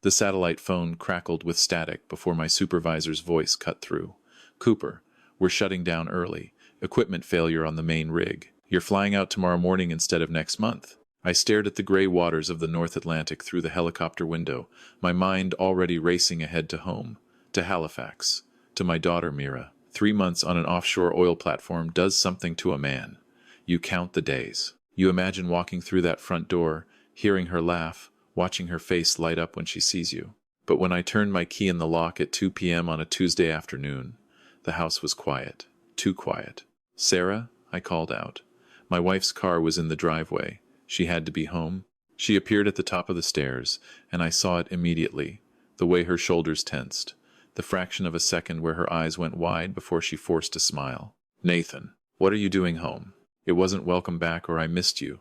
The satellite phone crackled with static before my supervisor's voice cut through. "Cooper, we're shutting down early. Equipment failure on the main rig. You're flying out tomorrow morning instead of next month." I stared at the gray waters of the North Atlantic through the helicopter window, my mind already racing ahead to home, to Halifax, to my daughter Mira. 3 months on an offshore oil platform does something to a man. You count the days. You imagine walking through that front door, hearing her laugh, watching her face light up when she sees you. But when I turned my key in the lock at 2 p.m. on a Tuesday afternoon, the house was quiet. Too quiet. "Sarah?" I called out. My wife's car was in the driveway. She had to be home. She appeared at the top of the stairs, and I saw it immediately, the way her shoulders tensed, the fraction of a second where her eyes went wide before she forced a smile. "Nathan, what are you doing home?" It wasn't "welcome back" or "I missed you."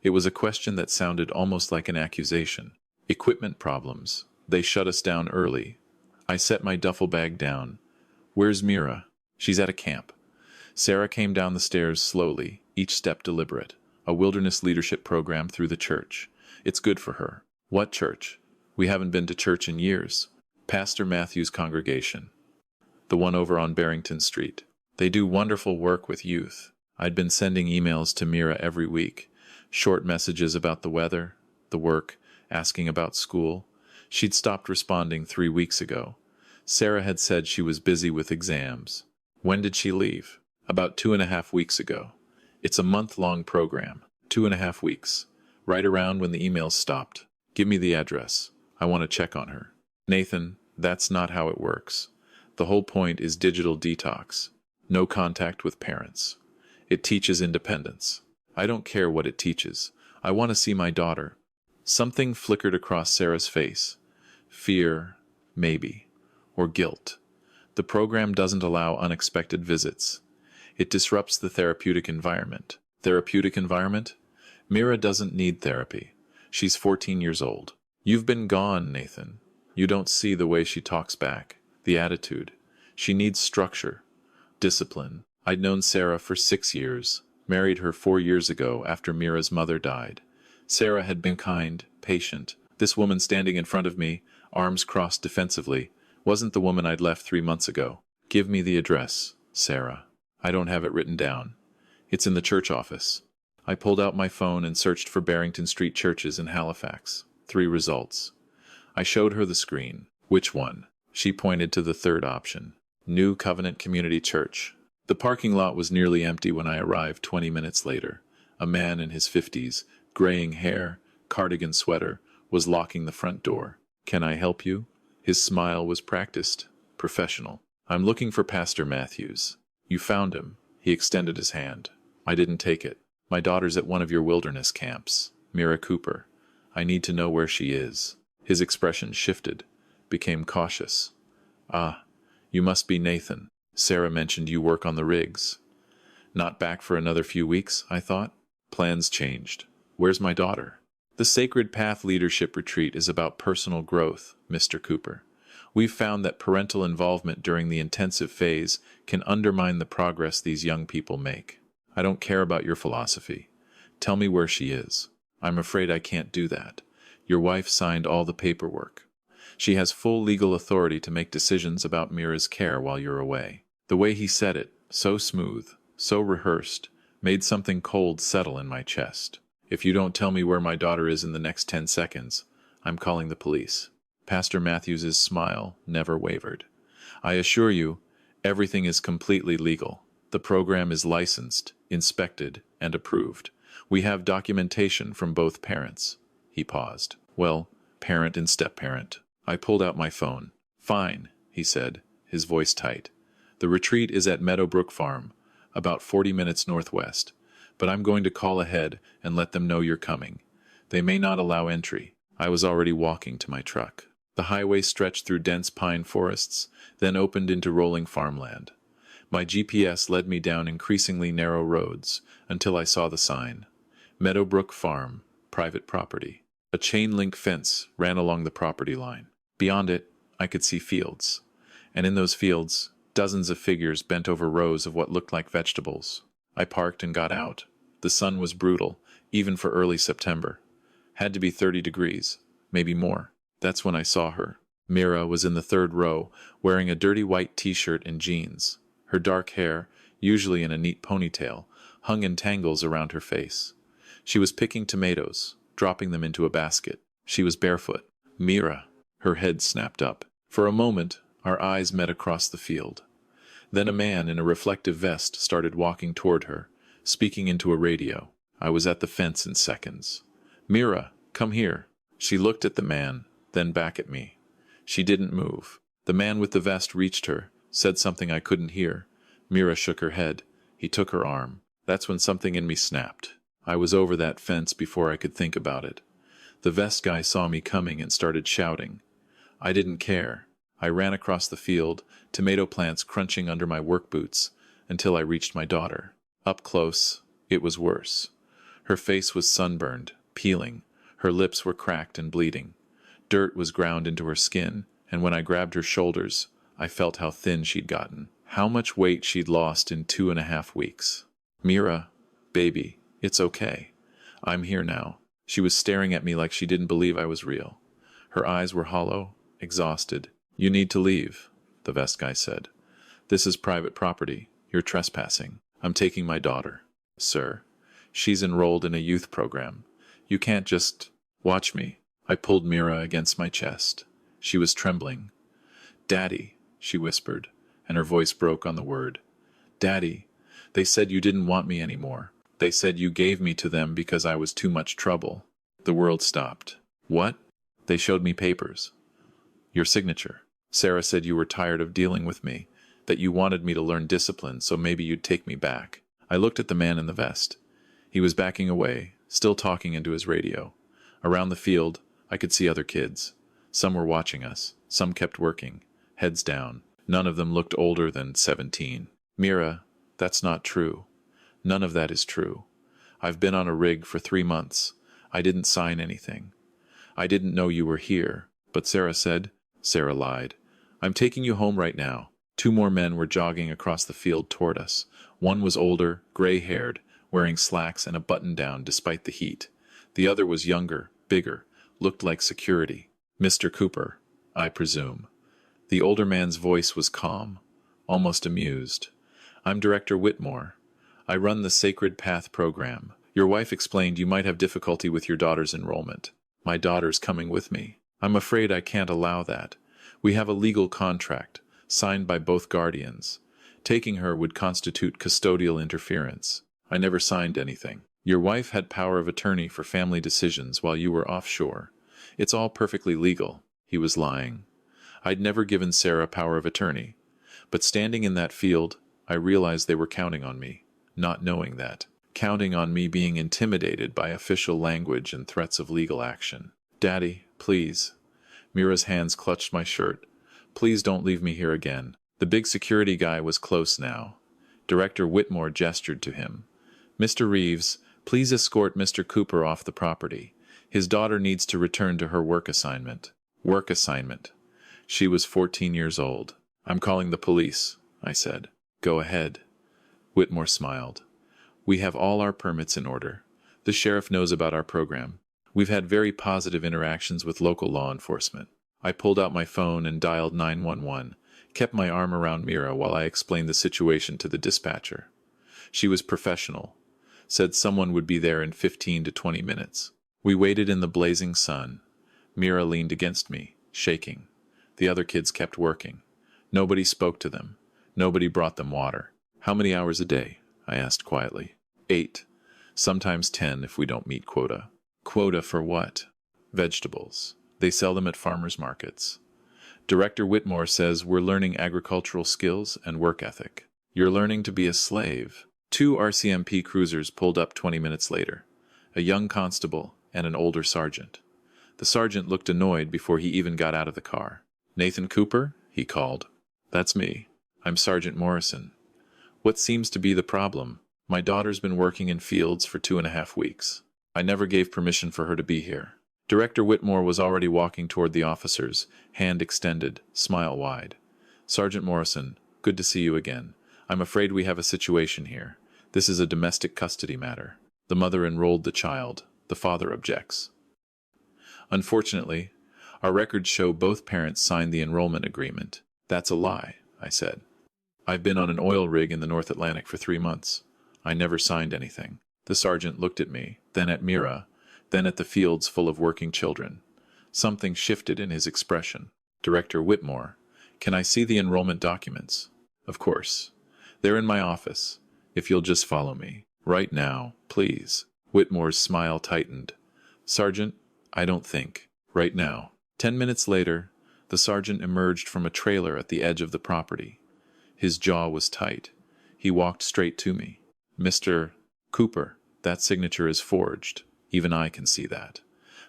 It was a question that sounded almost like an accusation. "Equipment problems. They shut us down early." I set my duffel bag down. "Where's Mira?" "She's at a camp." Sarah came down the stairs slowly, each step deliberate. "A wilderness leadership program through the church. It's good for her." "What church?" "We haven't been to church in years." "Pastor Matthew's congregation. The one over on Barrington Street. They do wonderful work with youth." I'd been sending emails to Mira every week. Short messages about the weather, the work, asking about school. She'd stopped responding 3 weeks ago. Sarah had said she was busy with exams. When did she leave? About 2.5 weeks ago. It's a month-long program. 2.5 weeks. Right around when the emails stopped. "Give me the address. I want to check on her." "Nathan, that's not how it works. The whole point is digital detox. No contact with parents. It teaches independence." "I don't care what it teaches. I want to see my daughter." Something flickered across Sarah's face. Fear, maybe. Or guilt. The program doesn't allow unexpected visits. It disrupts the therapeutic environment. Therapeutic environment? Mira doesn't need therapy. She's 14 years old. "You've been gone, Nathan. You don't see the way she talks back. The attitude. She needs structure. Discipline." I'd known Sarah for 6 years. Married her 4 years ago after Mira's mother died. Sarah had been kind, patient. This woman standing in front of me, arms crossed defensively, wasn't the woman I'd left 3 months ago. "Give me the address, Sarah." "I don't have it written down. It's in the church office." I pulled out my phone and searched for Barrington Street churches in Halifax. 3 results. I showed her the screen. "Which one?" She pointed to the third option. New Covenant Community Church. The parking lot was nearly empty when I arrived 20 minutes later. A man in his 50s, graying hair, cardigan sweater, was locking the front door. "Can I help you?" His smile was practiced, professional. "I'm looking for Pastor Matthews." "You found him." He extended his hand. I didn't take it. "My daughter's at one of your wilderness camps. Mira Cooper. I need to know where she is." His expression shifted, became cautious. "Ah, you must be Nathan. Sarah mentioned you work on the rigs." Not back for another few weeks, I thought. Plans changed. "Where's my daughter?" "The Sacred Path Leadership Retreat is about personal growth, Mr. Cooper. We've found that parental involvement during the intensive phase can undermine the progress these young people make." "I don't care about your philosophy. Tell me where she is." "I'm afraid I can't do that. Your wife signed all the paperwork. She has full legal authority to make decisions about Mira's care while you're away." The way he said it, so smooth, so rehearsed, made something cold settle in my chest. "If you don't tell me where my daughter is in the next 10 seconds, I'm calling the police." Pastor Matthews's smile never wavered. "I assure you, everything is completely legal. The program is licensed, inspected, and approved. We have documentation from both parents." He paused. "Well, parent and step-parent." I pulled out my phone. "Fine," he said, his voice tight. "The retreat is at Meadowbrook Farm, about 40 minutes northwest, but I'm going to call ahead and let them know you're coming. They may not allow entry." I was already walking to my truck. The highway stretched through dense pine forests, then opened into rolling farmland. My GPS led me down increasingly narrow roads until I saw the sign. Meadowbrook Farm, private property. A chain-link fence ran along the property line. Beyond it, I could see fields. And in those fields, dozens of figures bent over rows of what looked like vegetables. I parked and got out. The sun was brutal, even for early September. Had to be 30 degrees, maybe more. That's when I saw her. Mira was in the third row, wearing a dirty white t-shirt and jeans. Her dark hair, usually in a neat ponytail, hung in tangles around her face. She was picking tomatoes, dropping them into a basket. She was barefoot. Mira. Her head snapped up. For a moment, our eyes met across the field. Then a man in a reflective vest started walking toward her, speaking into a radio. I was at the fence in seconds. Mira, come here. She looked at the man, then back at me. She didn't move. The man with the vest reached her, said something I couldn't hear. Mira shook her head. He took her arm. That's when something in me snapped. I was over that fence before I could think about it. The vest guy saw me coming and started shouting. I didn't care. I ran across the field, tomato plants crunching under my work boots, until I reached my daughter. Up close, it was worse. Her face was sunburned, peeling. Her lips were cracked and bleeding. Dirt was ground into her skin, and when I grabbed her shoulders, I felt how thin she'd gotten, how much weight she'd lost in 2.5 weeks. Mira, baby, it's okay. I'm here now. She was staring at me like she didn't believe I was real. Her eyes were hollow, exhausted. You need to leave, the vest guy said. This is private property. You're trespassing. I'm taking my daughter. Sir, she's enrolled in a youth program. You can't just... Watch me. I pulled Mira against my chest. She was trembling. Daddy, she whispered, and her voice broke on the word. Daddy, they said you didn't want me anymore. They said you gave me to them because I was too much trouble. The world stopped. What? They showed me papers. Your signature. Sarah said you were tired of dealing with me, that you wanted me to learn discipline, so maybe you'd take me back. I looked at the man in the vest. He was backing away, still talking into his radio. Around the field, I could see other kids. Some were watching us. Some kept working, heads down. None of them looked older than 17. Mira, that's not true. None of that is true. I've been on a rig for 3 months. I didn't sign anything. I didn't know you were here, but Sarah said. Sarah lied. I'm taking you home right now. 2 more men were jogging across the field toward us. One was older, gray-haired, wearing slacks and a button-down despite the heat. The other was younger, bigger, looked like security. Mr. Cooper, I presume. The older man's voice was calm, almost amused. I'm Director Whitmore. I run the Sacred Path program. Your wife explained you might have difficulty with your daughter's enrollment. My daughter's coming with me. I'm afraid I can't allow that. We have a legal contract, signed by both guardians. Taking her would constitute custodial interference. I never signed anything. Your wife had power of attorney for family decisions while you were offshore. It's all perfectly legal. He was lying. I'd never given Sarah power of attorney. But standing in that field, I realized they were counting on me, not knowing that. Counting on me being intimidated by official language and threats of legal action. Daddy, please. Mira's hands clutched my shirt. Please don't leave me here again. The big security guy was close now. Director Whitmore gestured to him. Mr. Reeves, please escort Mr. Cooper off the property. His daughter needs to return to her work assignment. Work assignment. She was 14 years old. I'm calling the police, I said. Go ahead. Whitmore smiled. We have all our permits in order. The sheriff knows about our program. We've had very positive interactions with local law enforcement. I pulled out my phone and dialed 911, kept my arm around Mira while I explained the situation to the dispatcher. She was professional. Said someone would be there in 15 to 20 minutes. We waited in the blazing sun. Mira leaned against me, shaking. The other kids kept working. Nobody spoke to them. Nobody brought them water. How many hours a day? I asked quietly. 8. Sometimes 10 if we don't meet quota. Quota for what? Vegetables. They sell them at farmers markets. Director Whitmore says we're learning agricultural skills and work ethic. You're learning to be a slave. 2 RCMP cruisers pulled up 20 minutes later. A young constable and an older sergeant. The sergeant looked annoyed before he even got out of the car. Nathan Cooper? He called. That's me. I'm Sergeant Morrison. What seems to be the problem? My daughter's been working in fields for 2.5 weeks. I never gave permission for her to be here. Director Whitmore was already walking toward the officers, hand extended, smile wide. Sergeant Morrison, good to see you again. I'm afraid we have a situation here. This is a domestic custody matter. The mother enrolled the child. The father objects. Unfortunately, Our records show both parents signed the enrollment agreement. That's a lie, I said. I've been on an oil rig in the North Atlantic for 3 months. I never signed anything. The sergeant looked at me, then at Mira, then at the fields full of working children. Something shifted in his expression. Director Whitmore, can I see the enrollment documents? Of course. They're in my office. If you'll just follow me. Right now, please. Whitmore's smile tightened. Sergeant, I don't think. Right now. 10 minutes later, the sergeant emerged from a trailer at the edge of the property. His jaw was tight. He walked straight to me. Mr. Cooper, that signature is forged. Even I can see that.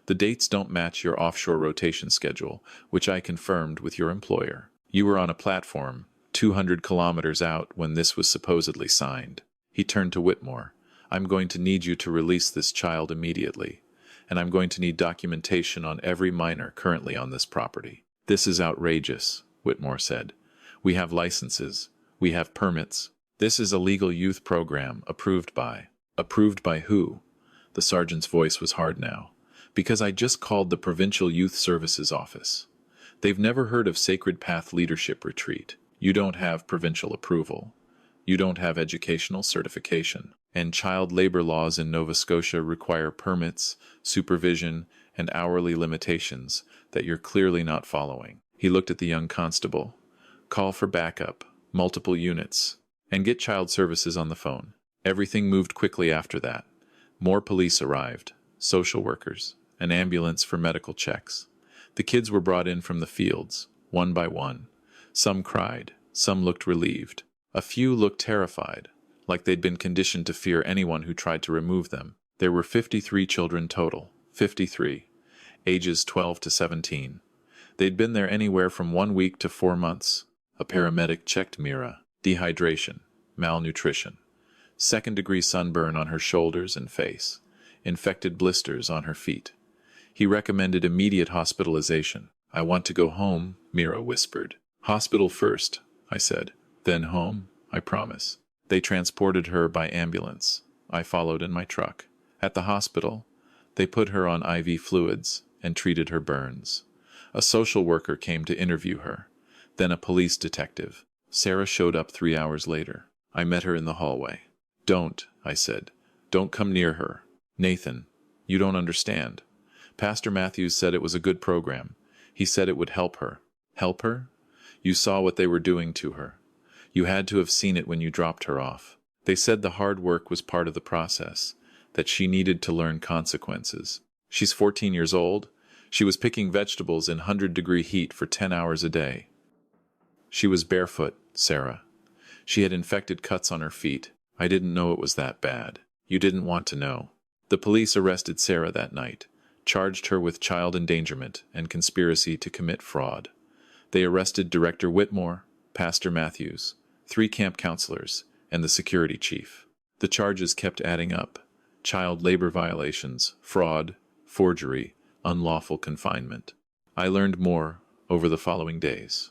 The dates don't match your offshore rotation schedule, which I confirmed with your employer. You were on a platform 200 kilometers out when this was supposedly signed. He turned to Whitmore. I'm going to need you to release this child immediately, and I'm going to need documentation on every minor currently on this property. This is outrageous, Whitmore said. We have licenses. We have permits. This is a legal youth program approved by. Approved by who? The sergeant's voice was hard now. Because I just called the Provincial Youth Services Office. They've never heard of Sacred Path Leadership Retreat. You don't have provincial approval. You don't have educational certification. And child labor laws in Nova Scotia require permits, supervision, and hourly limitations that you're clearly not following. He looked at the young constable. Call for backup, multiple units, and get child services on the phone. Everything moved quickly after that. More police arrived, social workers, an ambulance for medical checks. The kids were brought in from the fields, one by one. Some cried, some looked relieved. A few looked terrified, like they'd been conditioned to fear anyone who tried to remove them. There were 53 children total, 53, ages 12 to 17. They'd been there anywhere from 1 week to 4 months. A paramedic checked Mira. Dehydration, malnutrition, second-degree sunburn on her shoulders and face, infected blisters on her feet. He recommended immediate hospitalization. I want to go home, Mira whispered. Hospital first, I said. Then home, I promise. They transported her by ambulance. I followed in my truck. At the hospital, they put her on IV fluids and treated her burns. A social worker came to interview her, then a police detective. Sarah showed up 3 hours later. I met her in the hallway. Don't, I said. Don't come near her. Nathan, you don't understand. Pastor Matthews said it was a good program. He said it would help her. Help her? You saw what they were doing to her. You had to have seen it when you dropped her off. They said the hard work was part of the process, that she needed to learn consequences. She's 14 years old. She was picking vegetables in 100-degree heat for 10 hours a day. She was barefoot, Sarah. She had infected cuts on her feet. I didn't know it was that bad. You didn't want to know. The police arrested Sarah that night, charged her with child endangerment and conspiracy to commit fraud. They arrested Director Whitmore, Pastor Matthews, 3 camp counselors, and the security chief. The charges kept adding up. Child labor violations, fraud, forgery, unlawful confinement. I learned more over the following days.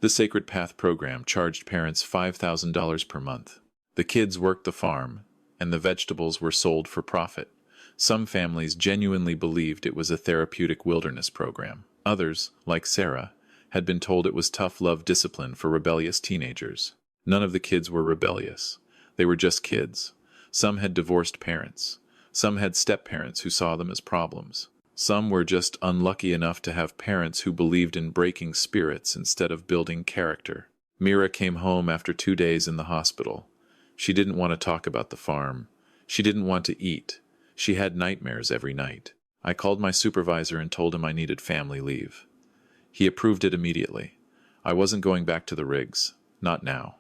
The Sacred Path program charged parents $5,000 per month. The kids worked the farm, and the vegetables were sold for profit. Some families genuinely believed it was a therapeutic wilderness program. Others, like Sarah, had been told it was tough love discipline for rebellious teenagers. None of the kids were rebellious. They were just kids. Some had divorced parents. Some had step-parents who saw them as problems. Some were just unlucky enough to have parents who believed in breaking spirits instead of building character. Mira came home after 2 days in the hospital. She didn't want to talk about the farm. She didn't want to eat. She had nightmares every night. I called my supervisor and told him I needed family leave. He approved it immediately. I wasn't going back to the rigs. Not now.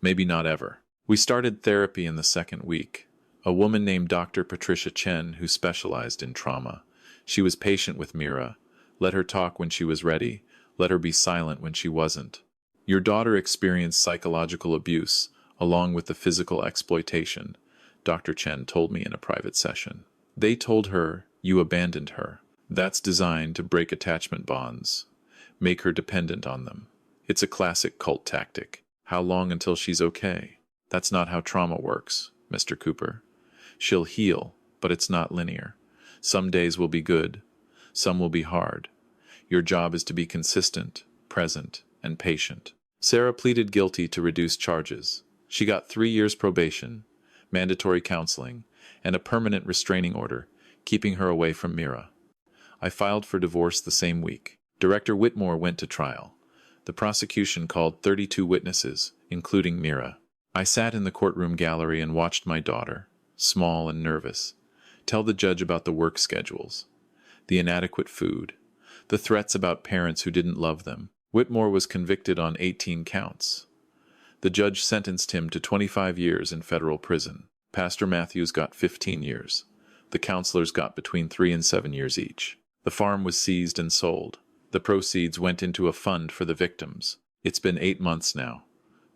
Maybe not ever. We started therapy in the 2nd week. A woman named Dr. Patricia Chen who specialized in trauma. She was patient with Mira. Let her talk when she was ready. Let her be silent when she wasn't. Your daughter experienced psychological abuse, along with the physical exploitation, Dr. Chen told me in a private session. They told her, you abandoned her. That's designed to break attachment bonds, make her dependent on them. It's a classic cult tactic. How long until she's okay? That's not how trauma works, Mr. Cooper. She'll heal, but it's not linear. Some days will be good. Some will be hard. Your job is to be consistent, present, and patient. Sarah pleaded guilty to reduce charges. She got 3 years probation, mandatory counseling, and a permanent restraining order, keeping her away from Mira. I filed for divorce the same week. Director Whitmore went to trial. The prosecution called 32 witnesses, including Mira. I sat in the courtroom gallery and watched my daughter, small and nervous, tell the judge about the work schedules, the inadequate food, the threats about parents who didn't love them. Whitmore was convicted on 18 counts. The judge sentenced him to 25 years in federal prison. Pastor Matthews got 15 years. The counselors got between 3 and 7 years each. The farm was seized and sold. The proceeds went into a fund for the victims. It's been 8 months now.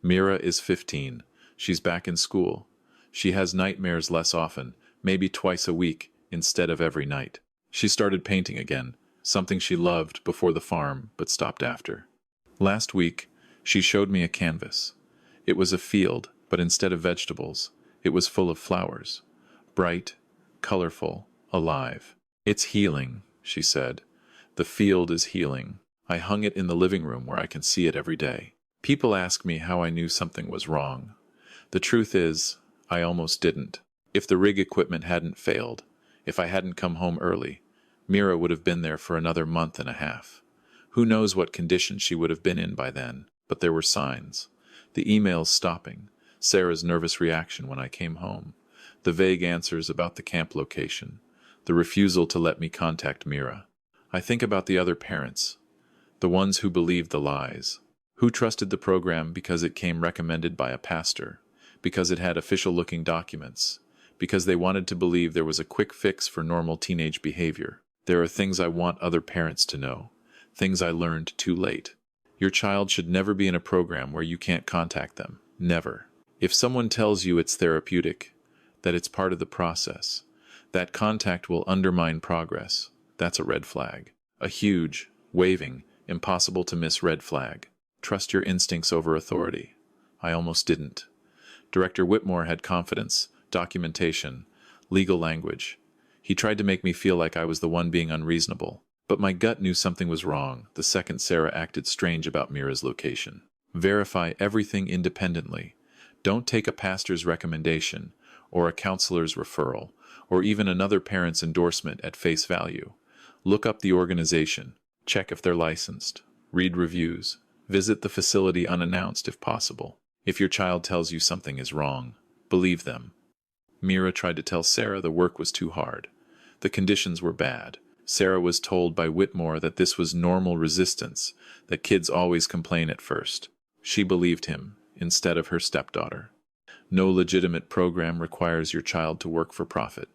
Mira is 15. She's back in school. She has nightmares less often, maybe twice a week, instead of every night. She started painting again, something she loved before the farm, but stopped after. Last week, she showed me a canvas. It was a field, but instead of vegetables, it was full of flowers. Bright, colorful, alive. It's healing, she said. The field is healing. I hung it in the living room where I can see it every day. People ask me how I knew something was wrong. The truth is, I almost didn't. If the rig equipment hadn't failed, if I hadn't come home early, Mira would have been there for another month and a half. Who knows what condition she would have been in by then, but there were signs. The emails stopping, Sarah's nervous reaction when I came home, the vague answers about the camp location, the refusal to let me contact Mira. I think about the other parents, the ones who believed the lies, who trusted the program because it came recommended by a pastor, because it had official-looking documents, because they wanted to believe there was a quick fix for normal teenage behavior. There are things I want other parents to know, things I learned too late. Your child should never be in a program where you can't contact them. Never. If someone tells you it's therapeutic, that it's part of the process, that contact will undermine progress, that's a red flag. A huge, waving, impossible to miss red flag. Trust your instincts over authority. I almost didn't. Director Whitmore had confidence, documentation, legal language. He tried to make me feel like I was the one being unreasonable. But my gut knew something was wrong the second Sarah acted strange about Mira's location. Verify everything independently. Don't take a pastor's recommendation, or a counselor's referral, or even another parent's endorsement at face value. Look up the organization. Check if they're licensed. Read reviews. Visit the facility unannounced if possible. If your child tells you something is wrong, believe them. Mira tried to tell Sarah the work was too hard. The conditions were bad. Sarah was told by Whitmore that this was normal resistance, that kids always complain at first. She believed him, instead of her stepdaughter. No legitimate program requires your child to work for profit.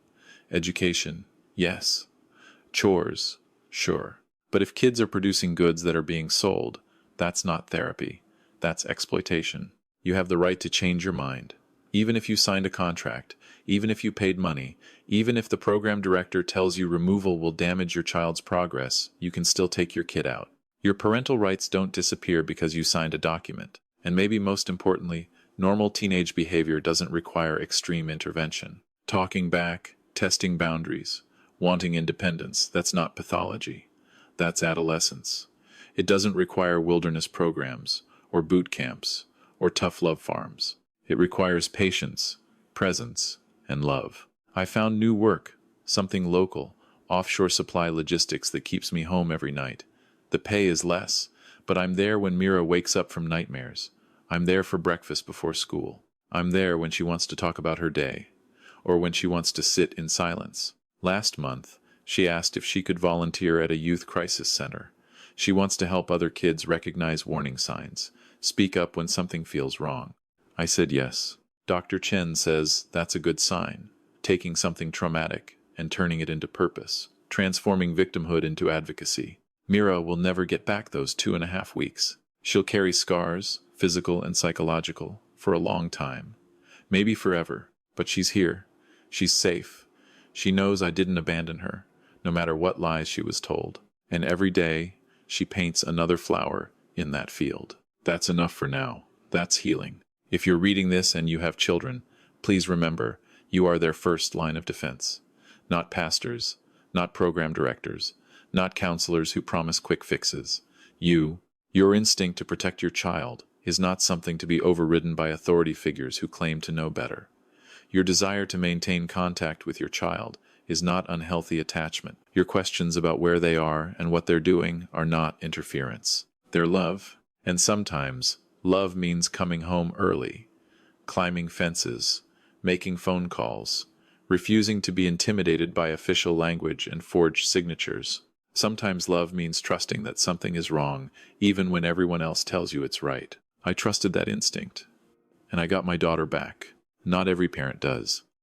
Education, yes. Chores, sure. But if kids are producing goods that are being sold, that's not therapy. That's exploitation. You have the right to change your mind. Even if you signed a contract, even if you paid money, even if the program director tells you removal will damage your child's progress, you can still take your kid out. Your parental rights don't disappear because you signed a document. And maybe most importantly, normal teenage behavior doesn't require extreme intervention. Talking back, testing boundaries, wanting independence, that's not pathology. That's adolescence. It doesn't require wilderness programs, or boot camps, or tough love farms. It requires patience, presence, and love. I found new work, something local, offshore supply logistics that keeps me home every night. The pay is less, but I'm there when Mira wakes up from nightmares. I'm there for breakfast before school. I'm there when she wants to talk about her day, or when she wants to sit in silence. Last month, she asked if she could volunteer at a youth crisis center. She wants to help other kids recognize warning signs, speak up when something feels wrong. I said yes. Dr. Chen says that's a good sign, taking something traumatic and turning it into purpose, transforming victimhood into advocacy. Mira will never get back those 2.5 weeks. She'll carry scars, physical and psychological, for a long time. Maybe forever, but she's here. She's safe. She knows I didn't abandon her, no matter what lies she was told. And every day, she paints another flower in that field. That's enough for now. That's healing. If you're reading this and you have children, please remember, you are their first line of defense. Not pastors, not program directors, not counselors who promise quick fixes. Your instinct to protect your child, is not something to be overridden by authority figures who claim to know better. Your desire to maintain contact with your child is not unhealthy attachment. Your questions about where they are and what they're doing are not interference. They're love. And sometimes, love means coming home early, climbing fences, making phone calls, refusing to be intimidated by official language and forged signatures. Sometimes love means trusting that something is wrong, even when everyone else tells you it's right. I trusted that instinct, and I got my daughter back. Not every parent does.